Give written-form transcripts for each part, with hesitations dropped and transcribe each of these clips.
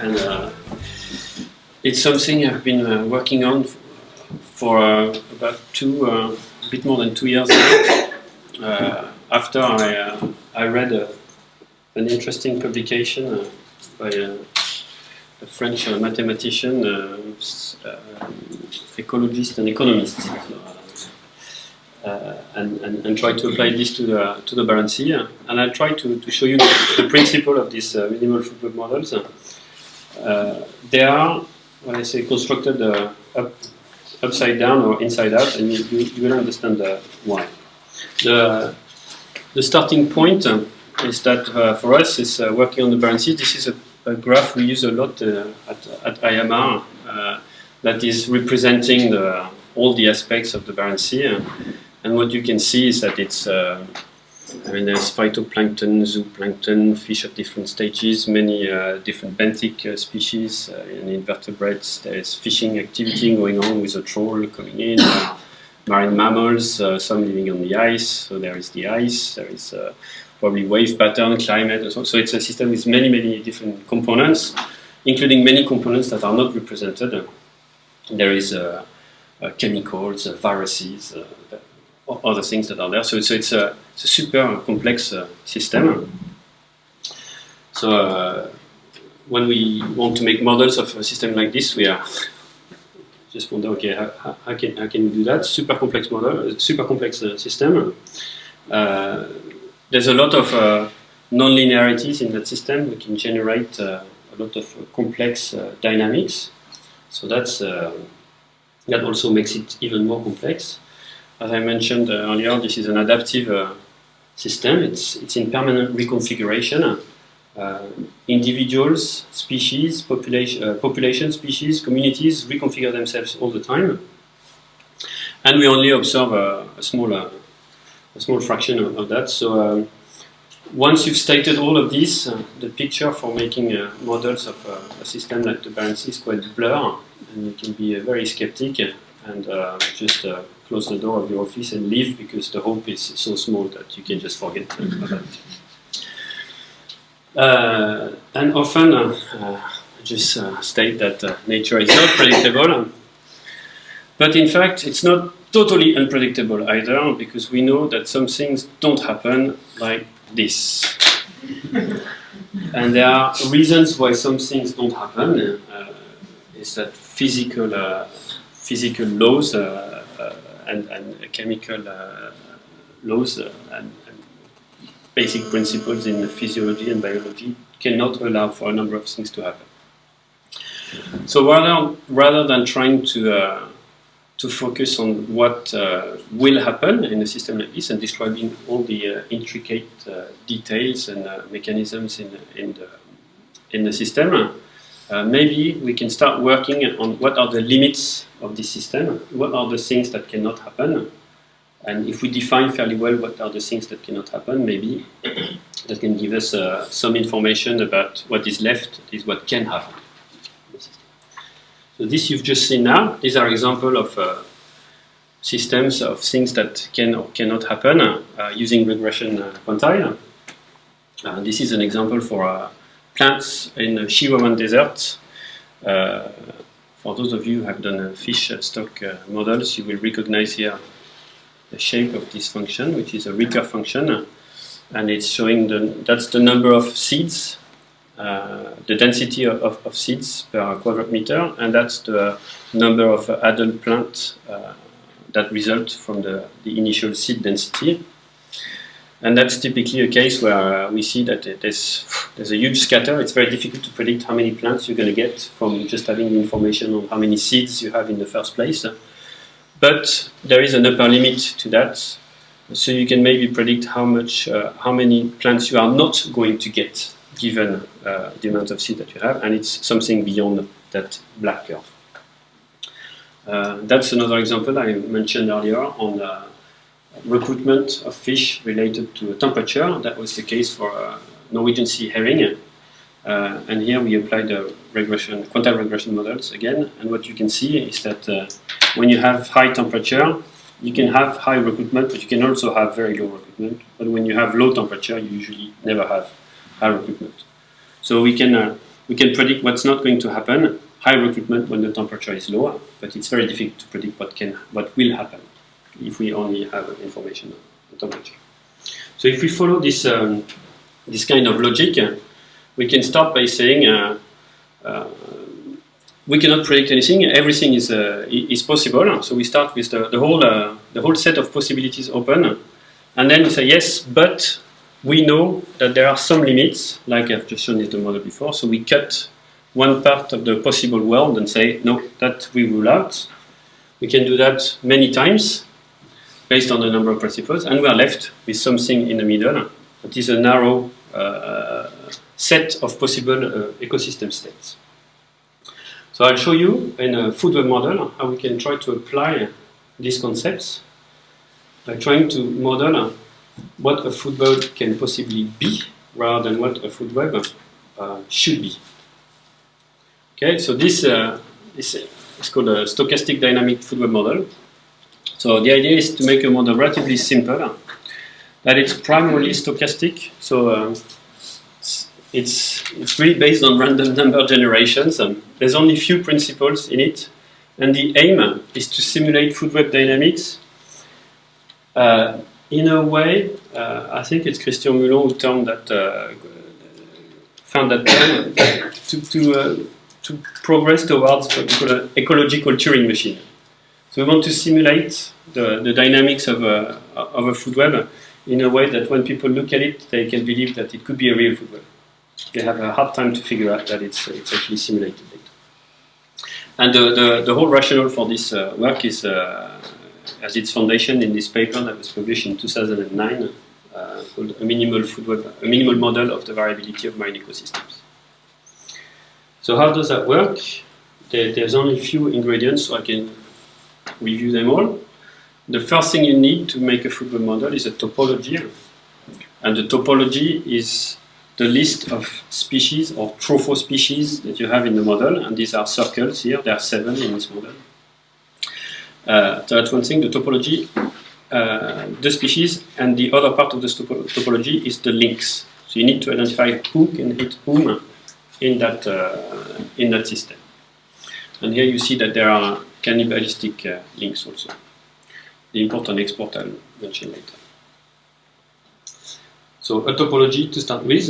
and it's something I've been working on for about a bit more than 2 years now. After I read an interesting publication by a French mathematician, ecologist and economist, and try to apply this to the Barents Sea. And I try to show you the principle of these minimal foodweb models. They are, when I say constructed upside down or inside out, and you will understand why. The starting point is that for us is working on the Barents Sea. This is a graph we use a lot at IMR that is representing all the aspects of the Barents Sea. And what you can see is that it's, there's phytoplankton, zooplankton, fish of different stages, many different benthic species and invertebrates. There's fishing activity going on with a trawl coming in, marine mammals, some living on the ice. So there is the ice, there is probably wave pattern, climate, and so on. So it's a system with many, many different components, including many components that are not represented. There is chemicals, viruses, other things that are there. So it's a super complex system. So when we want to make models of a system like this, we are just wonder, okay, how can we do that? Super complex model, super complex system. There's a lot of non-linearities in that system. We can generate a lot of complex dynamics. So that also makes it even more complex. As I mentioned earlier, this is an adaptive system. It's in permanent reconfiguration. Individuals, species, population, species, communities reconfigure themselves all the time. And we only observe a small fraction of that. So once you've stated all of this, the picture for making models of a system like the Barents Sea is quite blurred, and you can be very skeptic and just close the door of your office and leave because the hope is so small that you can just forget about it. And often just state that nature is not predictable, but in fact it's not totally unpredictable either, because we know that some things don't happen like this. And there are reasons why some things don't happen. Is that physical laws and chemical laws and basic principles in physiology and biology cannot allow for a number of things to happen. So rather than trying to focus on what will happen in a system like this and describing all the intricate details and mechanisms in the system, maybe we can start working on what are the limits of this system, what are the things that cannot happen, and if we define fairly well what are the things that cannot happen, maybe that can give us some information about what is left, is what can happen. So this you've just seen now. These are examples of systems of things that can or cannot happen using regression quantile. This is an example for plants in the Chihuahuan Desert. For those of you who have done fish stock models, you will recognize here the shape of this function, which is a recurve function, and it's showing that's the number of seeds, the density of seeds per quadrat meter, and that's the number of adult plants that result from the initial seed density. And that's typically a case where we see that there's a huge scatter. It's very difficult to predict how many plants you're going to get from just having the information on how many seeds you have in the first place. But there is an upper limit to that, so you can maybe predict how many plants you are not going to get given the amount of seed that you have, and it's something beyond that black curve. That's another example I mentioned earlier on recruitment of fish related to temperature. That was the case for Norwegian sea herring. And here we applied the quantile regression models again. And what you can see is that when you have high temperature, you can have high recruitment, but you can also have very low recruitment. But when you have low temperature, you usually never have high recruitment. So we can we can predict what's not going to happen. High recruitment when the temperature is lower, but it's very difficult to predict what will happen if we only have information on temperature. So if we follow this this kind of logic, we can start by saying we cannot predict anything. Everything is possible. So we start with the whole set of possibilities open, and then we say yes, but we know that there are some limits, like I've just shown in the model before. So we cut one part of the possible world and say, no, that we rule out. We can do that many times based on a number of principles, and we are left with something in the middle that is a narrow set of possible ecosystem states. So I'll show you in a Foodweb model how we can try to apply these concepts by trying to model what a Foodweb can possibly be rather than what a Foodweb should be. Okay, so this is called a Stochastic Dynamic Foodweb model. So the idea is to make a model relatively simple, that it's primarily stochastic. So it's really based on random number generations. There's only few principles in it, and the aim is to simulate Foodweb dynamics in a way. I think it's Christian Mulon who found that term to progress towards what we call an ecological Turing machine. So we want to simulate the dynamics of a Foodweb in a way that when people look at it, they can believe that it could be a real Foodweb. They have a hard time to figure out that it's actually simulated. And the whole rationale for this work is as its foundation in this paper that was published in 2009 called a minimal model of the variability of marine ecosystems. So how does that work? There's only a few ingredients, so I can review them all. The first thing you need to make a Foodweb model is a topology. And the topology is the list of species or trophospecies that you have in the model. And these are circles here. There are 7 in this model. So that's one thing, the topology, the species, and the other part of the topology is the links. So you need to identify who can hit whom in that system. And here you see that there are cannibalistic links also. The import and export I'll mention later. So a topology to start with.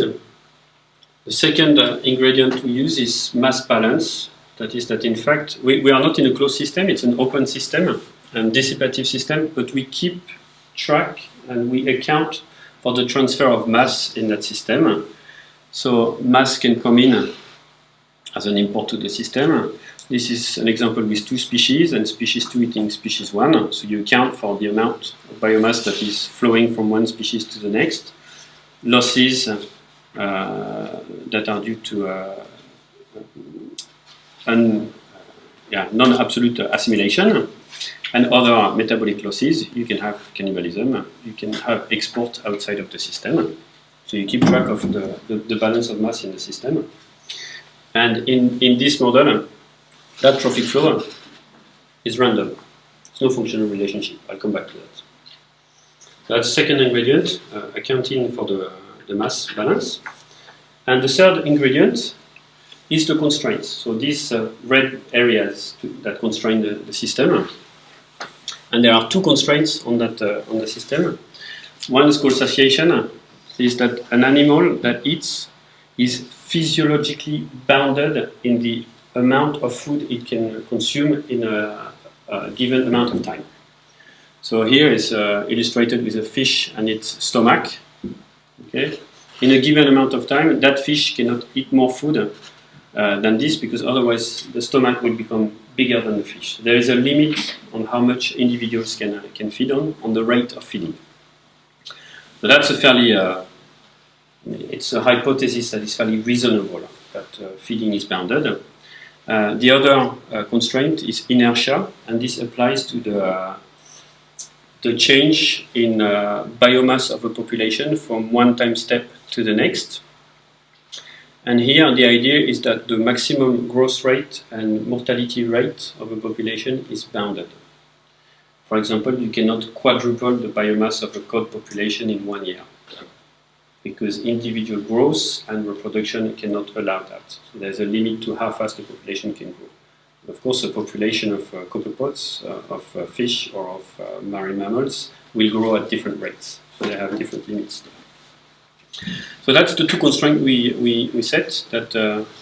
The second ingredient we use is mass balance. That is that in fact we are not in a closed system, it's an open system and dissipative system, but we keep track and we account for the transfer of mass in that system. So mass can come in as an import to the system. This is an example with 2 species and species 2 eating species 1. So you account for the amount of biomass that is flowing from one species to the next. Losses that are due to non-absolute assimilation, and other metabolic losses. You can have cannibalism, you can have export outside of the system. So you keep track of the balance of mass in the system. And in this model, that trophic flow is random. There's no functional relationship. I'll come back to that. So that's the second ingredient, accounting for the mass balance. And the third ingredient is the constraints. So these red areas that constrain the system. And there are 2 constraints on the system. One is called satiation. Is that an animal that eats is physiologically bounded in the amount of food it can consume in a given amount of time. So here is illustrated with a fish and its stomach. Okay? In a given amount of time, that fish cannot eat more food than this, because otherwise the stomach will become bigger than the fish. There is a limit on how much individuals can feed on the rate of feeding. So that's a fairly, it's a hypothesis that is fairly reasonable, that feeding is bounded. The other constraint is inertia, and this applies to the change in biomass of a population from one time step to the next. And here the idea is that the maximum growth rate and mortality rate of a population is bounded. For example, you cannot quadruple the biomass of a cod population in 1 year. because individual growth and reproduction cannot allow that. So there's a limit to how fast the population can grow. Of course, a population of copepods, of fish or of marine mammals will grow at different rates. So they have different limits. So that's the two constraints we set, that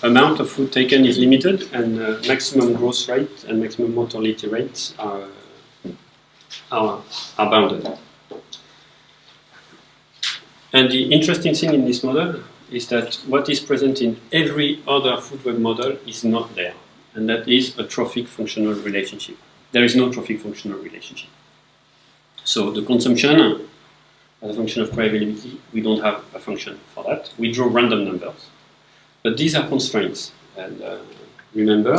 amount of food taken is limited and maximum growth rate and maximum mortality rates are bounded. And the interesting thing in this model is that what is present in every other foodweb model is not there, and that is a trophic functional relationship. There is no trophic functional relationship. So the consumption, as a function of prey availability, we don't have a function for that. We draw random numbers. But these are constraints. And remember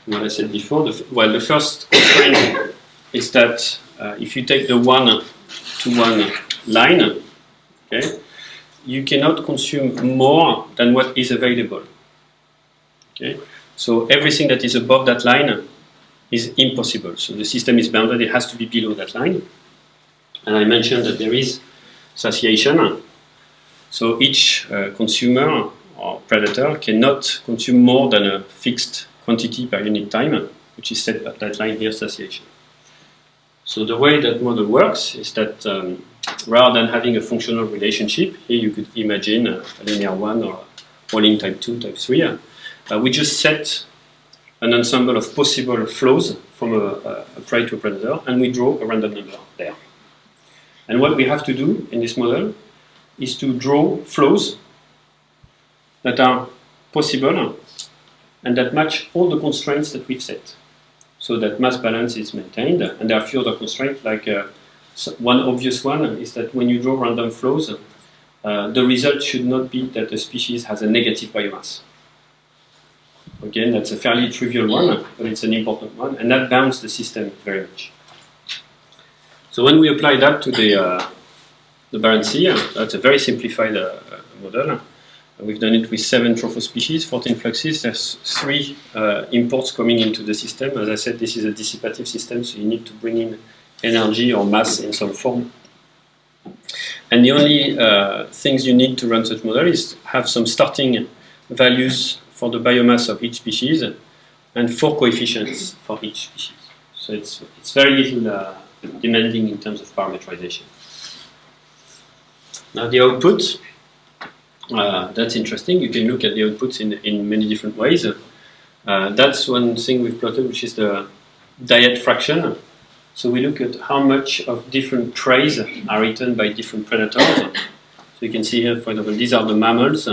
what I said before, the first constraint is that if you take the 1-to-1 line, okay, you cannot consume more than what is available. Okay? So everything that is above that line is impossible. So the system is bounded, it has to be below that line. And I mentioned that there is satiation. So each consumer or predator cannot consume more than a fixed quantity per unit time, which is set at that line here, satiation. So the way that model works is that rather than having a functional relationship, here you could imagine a linear one or polling type 2, type 3. We just set an ensemble of possible flows from a prey to a predator, and we draw a random number there. And what we have to do in this model is to draw flows that are possible and that match all the constraints that we've set, so that mass balance is maintained. And there are a few other constraints, like one obvious one is that when you draw random flows, the result should not be that the species has a negative biomass. Again, that's a fairly trivial one, but it's an important one, and that bounds the system very much. So when we apply that to the Barents Sea, that's a very simplified model. We've done it with 7 tropho species, 14 fluxes. There's 3 imports coming into the system. As I said, this is a dissipative system, so you need to bring in energy or mass in some form. And the only things you need to run such model is have some starting values for the biomass of each species and 4 coefficients for each species. So it's very little demanding in terms of parameterization. Now the output, that's interesting. You can look at the outputs in many different ways. That's one thing we've plotted, which is the diet fraction. So we look at how much of different preys are eaten by different predators. So you can see here, for example, these are the mammals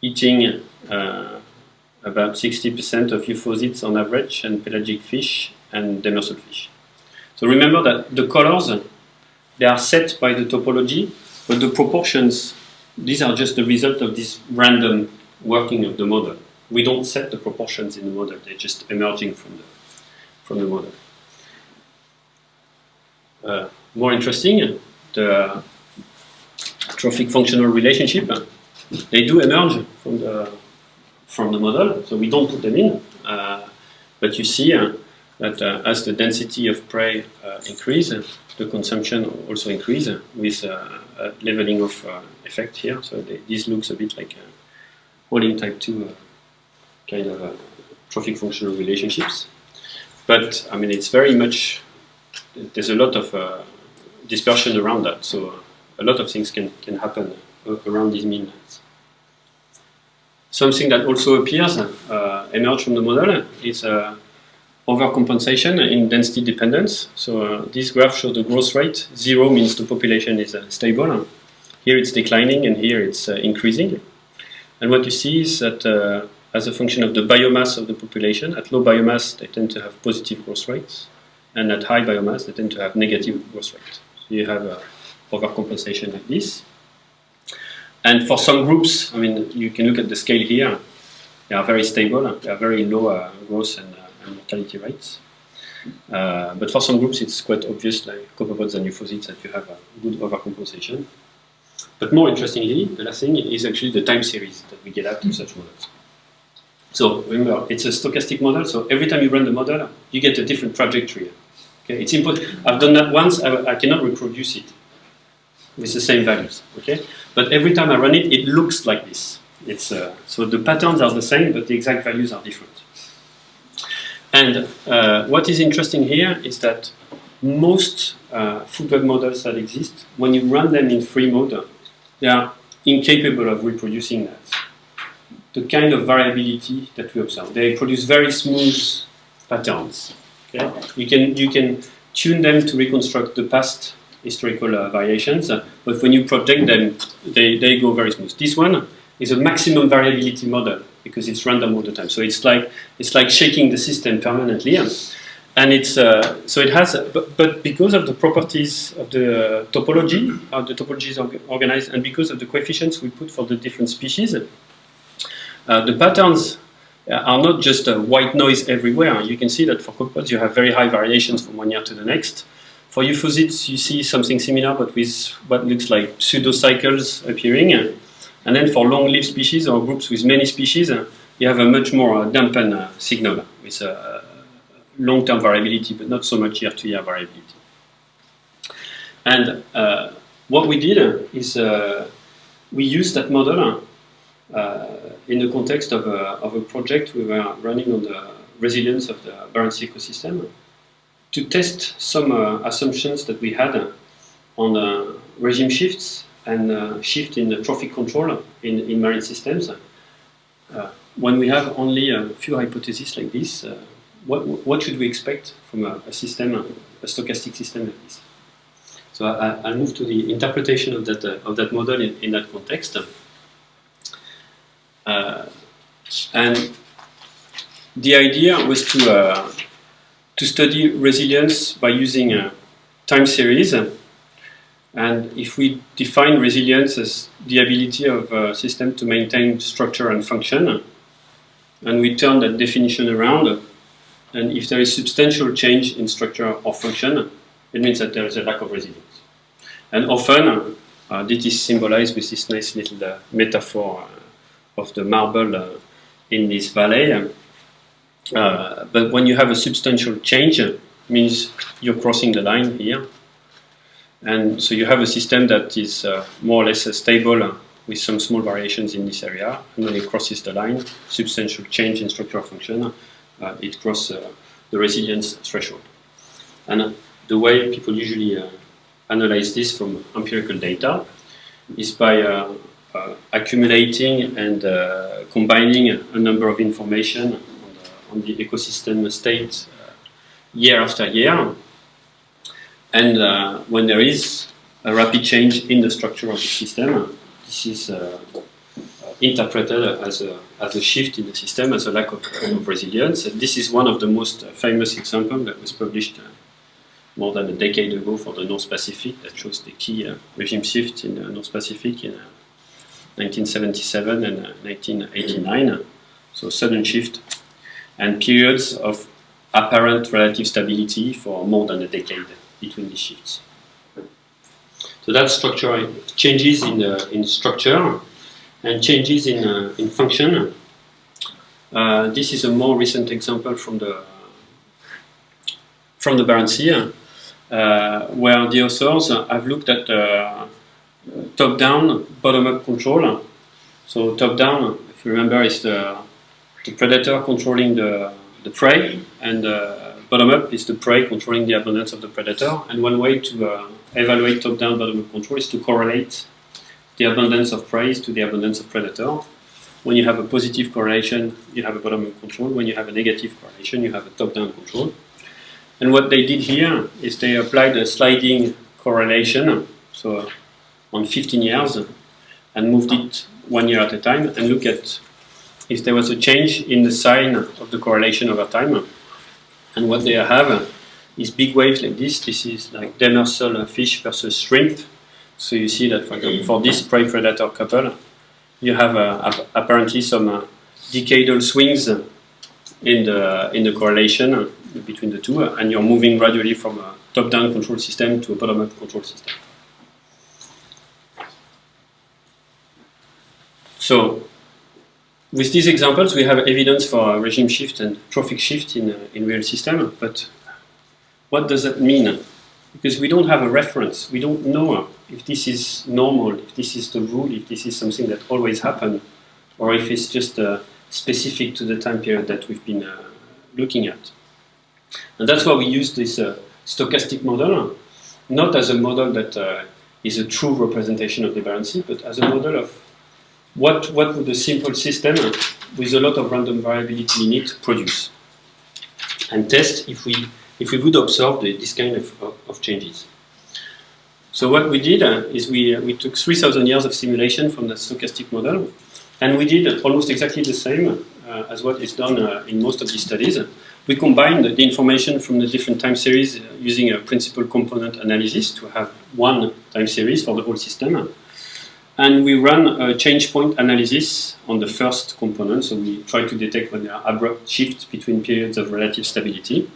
eating about 60% of euphausids on average, and pelagic fish and demersal fish. So remember that the colors, they are set by the topology, but the proportions, these are just the result of this random working of the model. We don't set the proportions in the model, they're just emerging from the model. More interesting, the trophic functional relationship, they do emerge from the model, so we don't put them in, but you see that as the density of prey increases, the consumption also increases with a leveling of effect here. So this looks a bit like holding type 2 kind of trophic functional relationships. But I mean, it's very much, there's a lot of dispersion around that, so a lot of things can happen around these mean lines. Something that also appears, emerge from the model, is overcompensation in density dependence. So this graph shows the growth rate. 0 means the population is stable. Here it's declining, and here it's increasing. And what you see is that as a function of the biomass of the population, at low biomass they tend to have positive growth rates, and at high biomass they tend to have negative growth rates. So you have overcompensation like this. And for some groups, I mean, you can look at the scale here, they are very stable, they are very low growth and mortality rates. But for some groups it's quite obvious, like copepods and euphausids, that you have a good overcompensation. But more interestingly, the last thing is actually the time series that we get out of such models. So remember, it's a stochastic model, so every time you run the model, you get a different trajectory. Okay, it's important. I've done that once, I cannot reproduce it. with the same values. Okay, but every time I run it, it looks like this. It's so the patterns are the same, but the exact values are different. And what is interesting here is that most Foodweb models that exist, when you run them in free mode, they are incapable of reproducing that. The kind of variability that we observe. They produce very smooth patterns. Okay? You can tune them to reconstruct the past historical variations, but when you protect them, they go very smooth. This one is a maximum variability model because it's random all the time. So it's like shaking the system permanently, and it's so it has. But because of the properties of the topology, how the topology is organized, and because of the coefficients we put for the different species, the patterns are not just a white noise everywhere. You can see that for copepods you have very high variations from one year to the next. For euphosids, you see something similar, but with what looks like pseudo-cycles appearing. And then for long-lived species or groups with many species, you have a much more dampened signal with long-term variability, but not so much year-to-year variability. And what we did is we used that model in the context of a project we were running on the resilience of the Barents Sea ecosystem to test some assumptions that we had on regime shifts and shift in the trophic control in marine systems. When we have only a few hypotheses like this, what should we expect from a system, a stochastic system like this? So I'll move to the interpretation of that model in that context. And the idea was to study resilience by using a time series. And if we define resilience as the ability of a system to maintain structure and function, and we turn that definition around, and if there is substantial change in structure or function, it means that there is a lack of resilience. And often, this is symbolized with this nice little metaphor of the marble in this valley. But when you have a substantial change, it means you're crossing the line here. And so you have a system that is more or less stable with some small variations in this area. And when it crosses the line, substantial change in structural function, it crosses the resilience threshold. And the way people usually analyze this from empirical data is by accumulating and combining a number of information on the ecosystem state year after year. And when there is a rapid change in the structure of the system, this is interpreted as a shift in the system, as a lack of resilience. And this is one of the most famous examples that was published more than a decade ago for the North Pacific, that shows the key regime shift in the North Pacific in 1977 and 1989. So sudden shift and periods of apparent relative stability for more than a decade between these shifts. So that's structure changes in structure and changes in function. This is a more recent example from the Barents Sea, where the authors have looked at top-down, bottom-up control. So top-down, if you remember, is the predator controlling the prey, and bottom-up is the prey controlling the abundance of the predator. And one way to evaluate top-down, bottom-up control is to correlate the abundance of prey to the abundance of predator. When you have a positive correlation, you have a bottom-up control. When you have a negative correlation, you have a top-down control. And what they did here is they applied a sliding correlation, so on 15 years, and moved it 1 year at a time, and look at if there was a change in the sign of the correlation over time. And what they have is big waves like this. This is like demersal fish versus shrimp. So you see that, for example, for this prey-predator couple, you have apparently some decadal swings in the correlation between the two, and you're moving gradually from a top-down control system to a bottom-up control system. So, with these examples, we have evidence for regime shift and trophic shift in real system. But what does that mean because we don't have a reference. We don't know if this is normal, if this is the rule, if this is something that always happens, or if it's just specific to the time period that we've been looking at. And that's why we use this stochastic model, not as a model that is a true representation of the Barents Sea, but as a model of what would a simple system with a lot of random variability in it produce, and test if we would observe this kind of changes. So what we did is we took 3,000 years of simulation from the stochastic model, and we did almost exactly the same as what is done in most of these studies. We combined the information from the different time series using a principal component analysis to have one time series for the whole system. And we run a change point analysis on the first component, so we try to detect when there are abrupt shifts between periods of relative stability.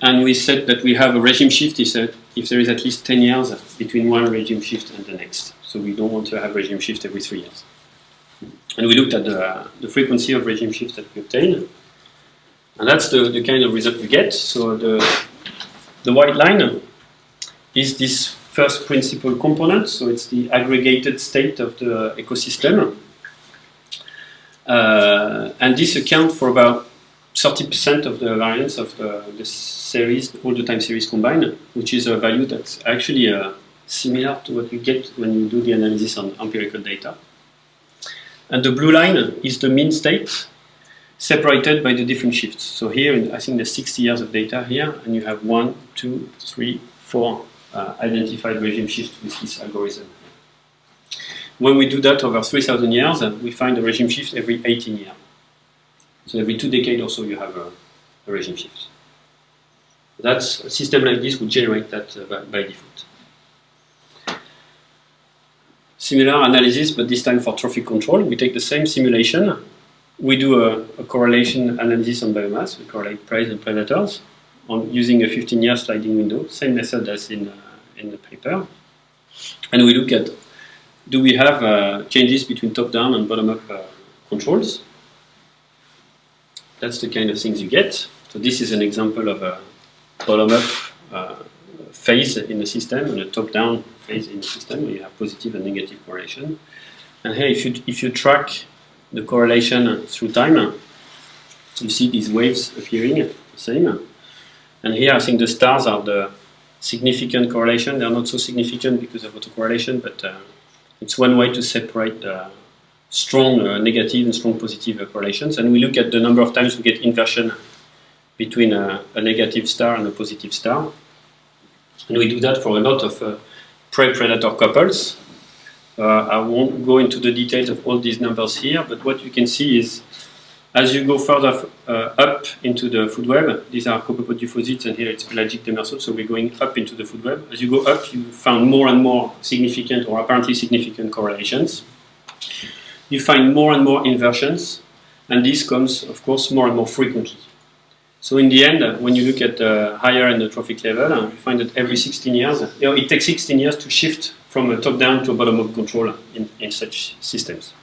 And we said that we have a regime shift if there is at least 10 years between one regime shift and the next. So we don't want to have regime shift every 3 years. And we looked at the frequency of regime shifts that we obtain. And that's the kind of result we get. So the white line is this first principal component, so it's the aggregated state of the ecosystem. And this accounts for about 30% of the variance of the series, all the time series combined, which is a value that's actually similar to what you get when you do the analysis on empirical data. And the blue line is the mean state separated by the different shifts. So here, I think there's 60 years of data here, and you have 1, 2, 3, 4 identified regime shifts with this algorithm. When we do that over 3,000 years, we find a regime shift every 18 years. So every 2 decades or so you have a regime shift. That's a system like this would generate that by default. Similar analysis, but this time for trophic control. We take the same simulation. We do a correlation analysis on biomass. We correlate prey and predators using a 15-year sliding window, same method as in the paper. And we look at, do we have changes between top-down and bottom-up controls? That's the kind of things you get. So this is an example of a bottom-up phase in the system and a top-down phase in the system where you have positive and negative correlation. And here, if you track the correlation through time, you see these waves appearing, the same. And here I think the stars are the significant correlation. They are not so significant because of autocorrelation, but it's one way to separate the strong negative and strong positive correlations. And we look at the number of times we get inversion between a negative star and a positive star. And we do that for a lot of prey-predator couples. I won't go into the details of all these numbers here, but what you can see is as you go further up into the food web, these are copepod and here it's pelagic demersal, so we're going up into the food web. As you go up, you found more and more significant or apparently significant correlations. You find more and more inversions, and this comes, of course, more and more frequently. So in the end, when you look at higher in the trophic level, you find that every 16 years, it takes 16 years to shift from a top-down to a bottom-up control in such systems.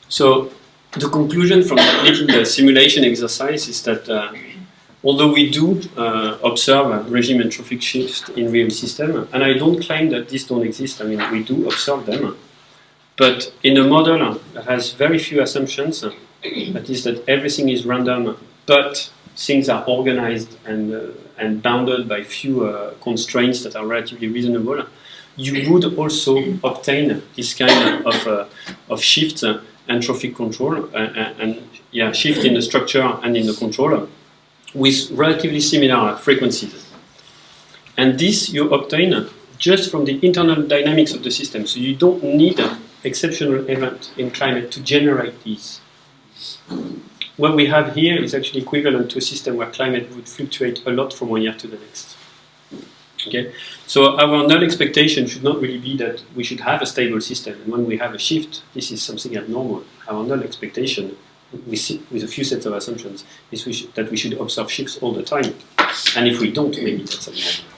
So the conclusion from the simulation exercise is that although we do observe regime and trophic shift in real system, and I don't claim that these don't exist, I mean we do observe them, but in a model that has very few assumptions, that is that everything is random, but things are organized and bounded by few constraints that are relatively reasonable, you would also obtain this kind of shift and trophic control, shift in the structure and in the control with relatively similar frequencies. And this you obtain just from the internal dynamics of the system. So you don't need an exceptional event in climate to generate these. What we have here is actually equivalent to a system where climate would fluctuate a lot from one year to the next. Okay? So our null expectation should not really be that we should have a stable system, and when we have a shift, this is something abnormal. Our null expectation, with a few sets of assumptions, is that we should observe shifts all the time. And if we don't, maybe that's abnormal.